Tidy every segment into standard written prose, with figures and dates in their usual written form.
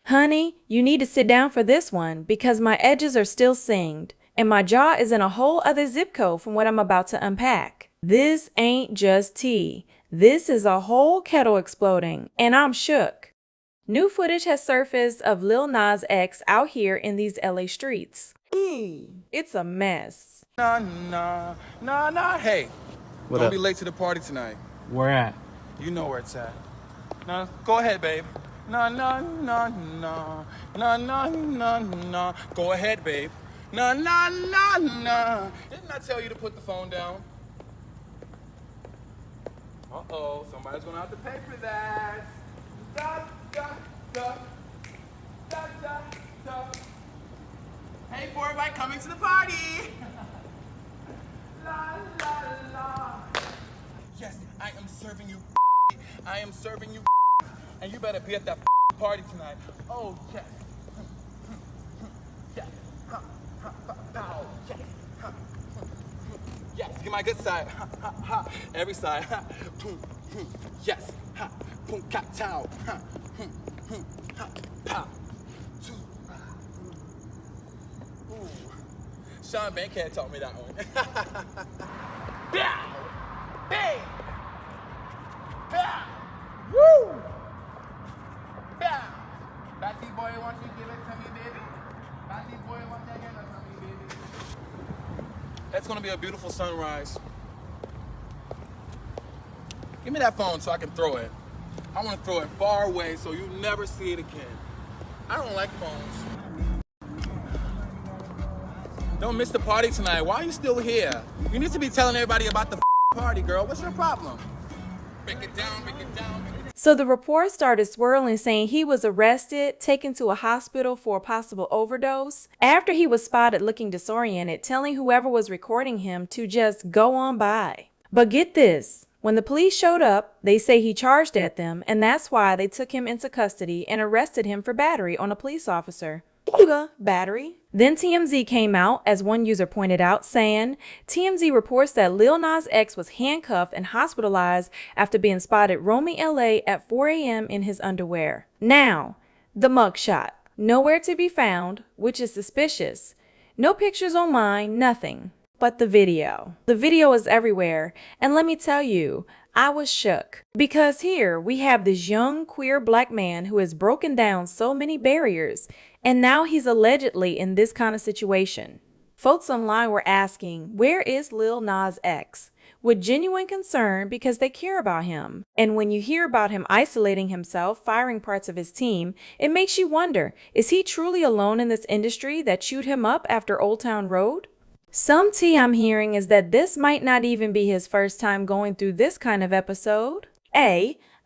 Honey, you need to sit down for this one because my edges are still singed and my jaw is in a whole other zip code from what I'm about to unpack. This ain't just tea. This is a whole kettle exploding, and I'm shook. New footage has surfaced of Lil Nas X out here in these LA streets. It's a mess. Nah. Hey, don't be late to the party tonight. Where at? You know where it's at. Nah, go ahead, babe. Nah. Go ahead, babe. Nah. Didn't I tell you to put the phone down? Uh-oh, somebody's gonna have to pay for that. Da. Hey, for everybody coming to the party. La. Yes, I am serving you. I am serving you. And you better be at that party tonight. Oh, yes. Yes. Yes. Yes, get my good side. Every side. Yes. Boom, cocktail. Sean Bankhead taught me that one. Bow! Bang! Bow! Woo! Bow! Batty boy, won't you give it to me, baby? Batty boy, won't you give it to me, baby? That's gonna be a beautiful sunrise. Give me that phone so I can throw it. I want to throw it far away so you never see it again. I don't like phones. Don't miss the party tonight. Why are you still here? You need to be telling everybody about the party, girl. What's your problem? Break it down. So the report started swirling saying he was arrested, taken to a hospital for a possible overdose, after he was spotted looking disoriented, telling whoever was recording him to just go on by. But get this. When the police showed up, they say he charged at them, and that's why they took him into custody and arrested him for battery on a police officer. Battery. Then TMZ came out, as one user pointed out, saying, TMZ reports that Lil Nas X was handcuffed and hospitalized after being spotted roaming LA at 4 a.m. in his underwear. Now, the mugshot. Nowhere to be found, which is suspicious. No pictures online, nothing. But the video. The video is everywhere, and let me tell you, I was shook. Because here we have this young queer black man who has broken down so many barriers, and now he's allegedly in this kind of situation. Folks online were asking, where is Lil Nas X? With genuine concern because they care about him. And when you hear about him isolating himself, firing parts of his team, it makes you wonder, is he truly alone in this industry that chewed him up after Old Town Road? Some tea I'm hearing is that this might not even be his first time going through this kind of episode.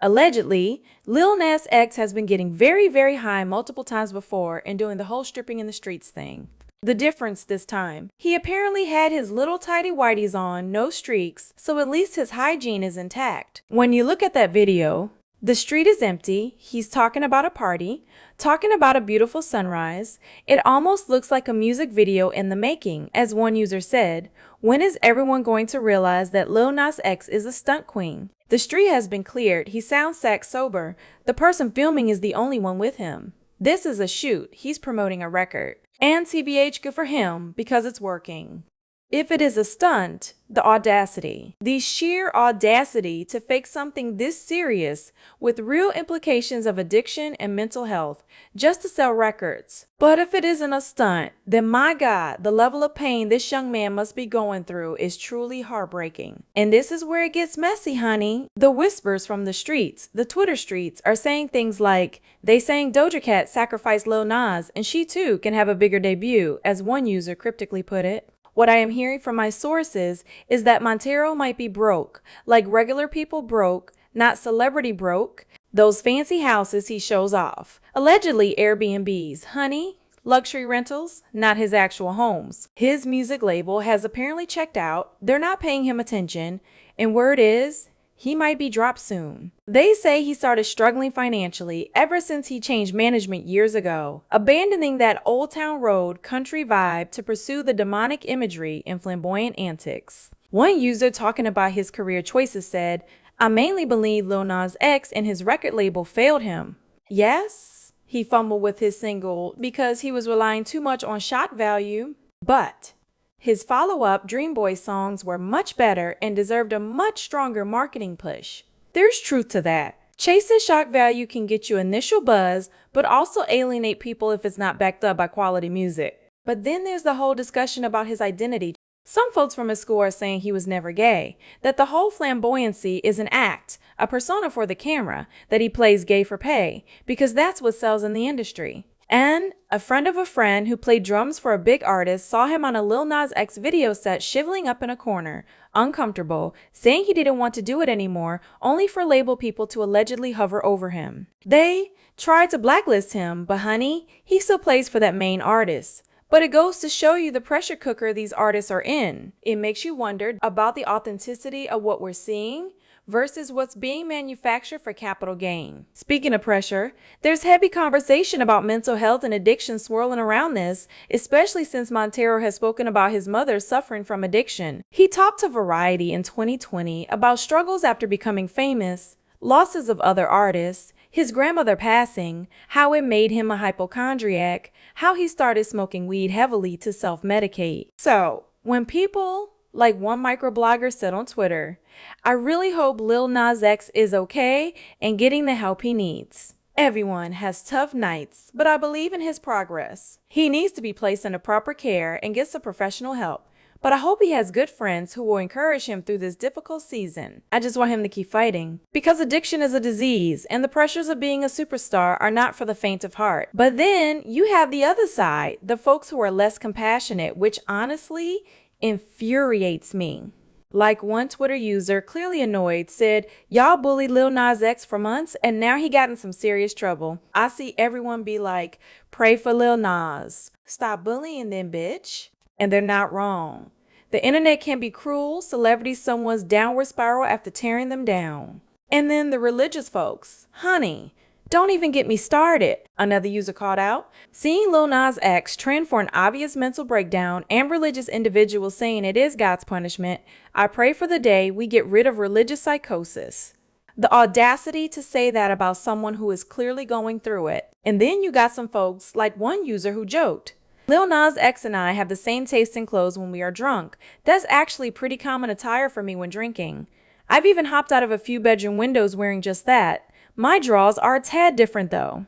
Allegedly, Lil Nas X has been getting very, very high multiple times before and doing the whole stripping in the streets thing. The difference this time, he apparently had his little tidy whities on, no streaks, so at least his hygiene is intact. When you look at that video, the street is empty, he's talking about a party, talking about a beautiful sunrise. It almost looks like a music video in the making, as one user said. When is everyone going to realize that Lil Nas X is a stunt queen? The street has been cleared, he sounds sack sober. The person filming is the only one with him. This is a shoot, he's promoting a record. And TBH, good for him, because it's working. If it is a stunt, the audacity. The sheer audacity to fake something this serious with real implications of addiction and mental health just to sell records. But if it isn't a stunt, then my God, the level of pain this young man must be going through is truly heartbreaking. And this is where it gets messy, honey. The whispers from the streets, the Twitter streets, are saying things like, they saying Doja Cat sacrificed Lil Nas and she too can have a bigger debut, as one user cryptically put it. What I am hearing from my sources is that Montero might be broke, like regular people broke, not celebrity broke, those fancy houses he shows off. Allegedly Airbnbs, honey, luxury rentals, not his actual homes. His music label has apparently checked out, they're not paying him attention, and word is, he might be dropped soon. They say he started struggling financially ever since he changed management years ago, abandoning that Old Town Road country vibe to pursue the demonic imagery and flamboyant antics. One user talking about his career choices said, I mainly believe Lil Nas X and his record label failed him. Yes, he fumbled with his single because he was relying too much on shock value, but his follow-up Dream Boy songs were much better and deserved a much stronger marketing push. There's truth to that. Chasing shock value can get you initial buzz, but also alienate people if it's not backed up by quality music. But then there's the whole discussion about his identity. Some folks from his school are saying he was never gay, that the whole flamboyancy is an act, a persona for the camera, that he plays gay for pay, because that's what sells in the industry. And a friend of a friend who played drums for a big artist saw him on a Lil Nas X video set shriveling up in a corner, uncomfortable, saying he didn't want to do it anymore, only for label people to allegedly hover over him. They tried to blacklist him, but honey, he still plays for that main artist. But it goes to show you the pressure cooker these artists are in. It makes you wonder about the authenticity of what we're seeing versus what's being manufactured for capital gain. Speaking of pressure, there's heavy conversation about mental health and addiction swirling around this, especially since Montero has spoken about his mother suffering from addiction. He talked to Variety in 2020 about struggles after becoming famous, losses of other artists, his grandmother passing, how it made him a hypochondriac, how he started smoking weed heavily to self-medicate. So, when people like one microblogger said on Twitter, I really hope Lil Nas X is okay and getting the help he needs. Everyone has tough nights, but I believe in his progress. He needs to be placed under proper care and get some professional help. But I hope he has good friends who will encourage him through this difficult season. I just want him to keep fighting. Because addiction is a disease, and the pressures of being a superstar are not for the faint of heart. But then you have the other side, the folks who are less compassionate, which honestly infuriates me. Like one Twitter user, clearly annoyed, said, y'all bullied Lil Nas X for months and now he got in some serious trouble. I see everyone be like, pray for Lil Nas. Stop bullying them, bitch. And they're not wrong. The internet can be cruel, celebrities someone's downward spiral after tearing them down. And then the religious folks, honey, don't even get me started, another user called out. Seeing Lil Nas X trend for an obvious mental breakdown and religious individuals saying it is God's punishment, I pray for the day we get rid of religious psychosis. The audacity to say that about someone who is clearly going through it. And then you got some folks, like one user who joked, Lil Nas X and I have the same taste in clothes when we are drunk. That's actually pretty common attire for me when drinking. I've even hopped out of a few bedroom windows wearing just that. My draws are a tad different though.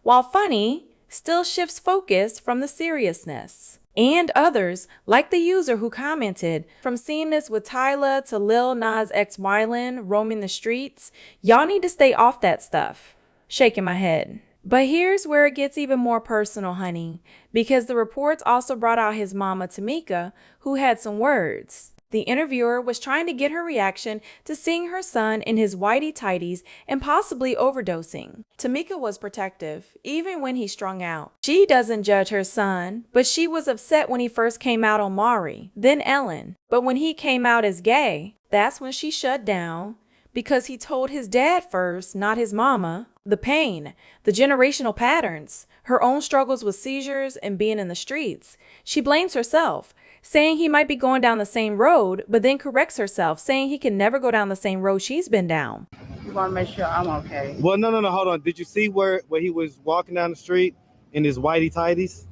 While funny, still shifts focus from the seriousness. And others, like the user who commented, from seeing this with Tyla to Lil Nas X wildin', roaming the streets, y'all need to stay off that stuff. Shaking my head. But here's where it gets even more personal, honey, because the reports also brought out his mama, Tamika, who had some words. The interviewer was trying to get her reaction to seeing her son in his whitey-tighties and possibly overdosing. Tamika was protective, even when he strung out. She doesn't judge her son, but she was upset when he first came out on Maury, then Ellen. But when he came out as gay, that's when she shut down, because he told his dad first, not his mama. The pain, the generational patterns, her own struggles with seizures and being in the streets. She blames herself, saying he might be going down the same road, but then corrects herself, saying he can never go down the same road she's been down. You want to make sure I'm okay. Well, no, hold on. Did you see where he was walking down the street in his whitey tighties?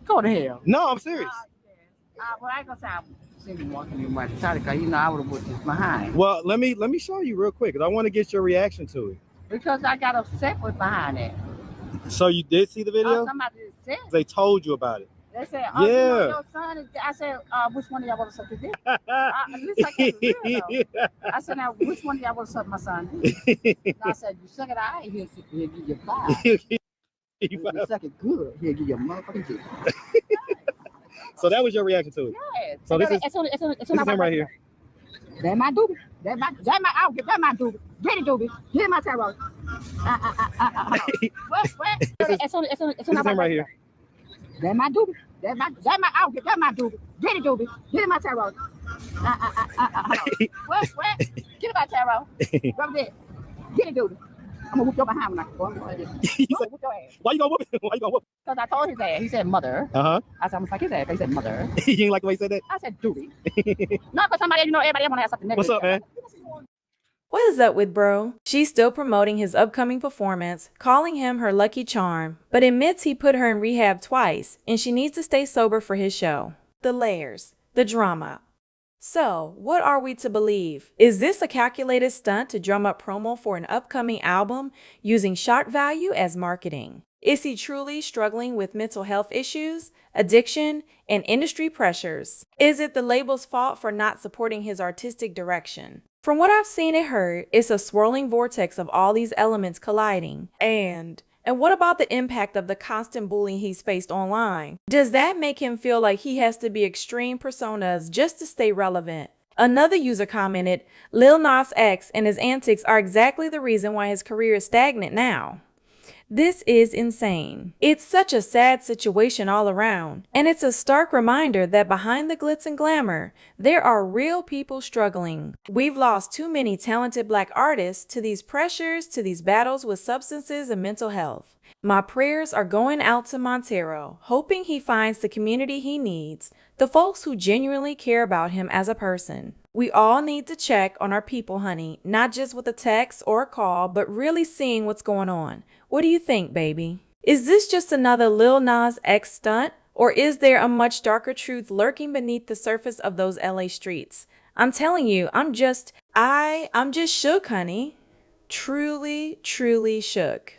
Go to hell. No, I'm serious. Well, I ain't gonna say I'm sitting walking in my tighty because I would have put this behind. Well, let me show you real quick, because I want to get your reaction to it. Because I got upset with behind it. So you did see the video? Somebody said. They told you about it. They said, yeah. You know, your son is. I said, which one of y'all want to suck his dick? At least I can't be real, though. I said, now, which one of y'all want to suck my son dick? I said, you suck it out, he'll give you five. If you suck it good, he'll give you a motherfucking dick. So that was your reaction to it? Yeah. So this is him right here. That's my doobie. That's my outfit. That's my doobie. Get it, doobie. Get my tarot. What? This is him right here. That's my doobie. That's my outfit. That's my doobie. Get it, doobie. Get my tarot. What? Get my tarot. Rub it. Get it, doobie. I'm gonna whoop your behind when I go. Whoop your ass. Why you gonna whoop him? Because I told his ass. He said mother. Uh-huh. I said I'm gonna suck his ass. He said mother. You didn't like the way he said that? I said doobie. Not because somebody, everybody want to have something negative. What's up, man? What is up with bro? She's still promoting his upcoming performance, calling him her lucky charm, but admits he put her in rehab twice and she needs to stay sober for his show. The layers, the drama. So, what are we to believe? Is this a calculated stunt to drum up promo for an upcoming album using shock value as marketing? Is he truly struggling with mental health issues, addiction, and industry pressures? Is it the label's fault for not supporting his artistic direction? From what I've seen and heard, it's a swirling vortex of all these elements colliding. And what about the impact of the constant bullying he's faced online? Does that make him feel like he has to be extreme personas just to stay relevant? Another user commented, Lil Nas X and his antics are exactly the reason why his career is stagnant now. This is insane. It's such a sad situation all around, and it's a stark reminder that behind the glitz and glamour, there are real people struggling. We've lost too many talented Black artists to these pressures, to these battles with substances and mental health. My prayers are going out to Montero, hoping he finds the community he needs, the folks who genuinely care about him as a person. We all need to check on our people, honey, not just with a text or a call, but really seeing what's going on. What do you think, baby? Is this just another Lil Nas X stunt, or is there a much darker truth lurking beneath the surface of those LA streets? I'm telling you, I'm just shook, honey. Truly, truly shook.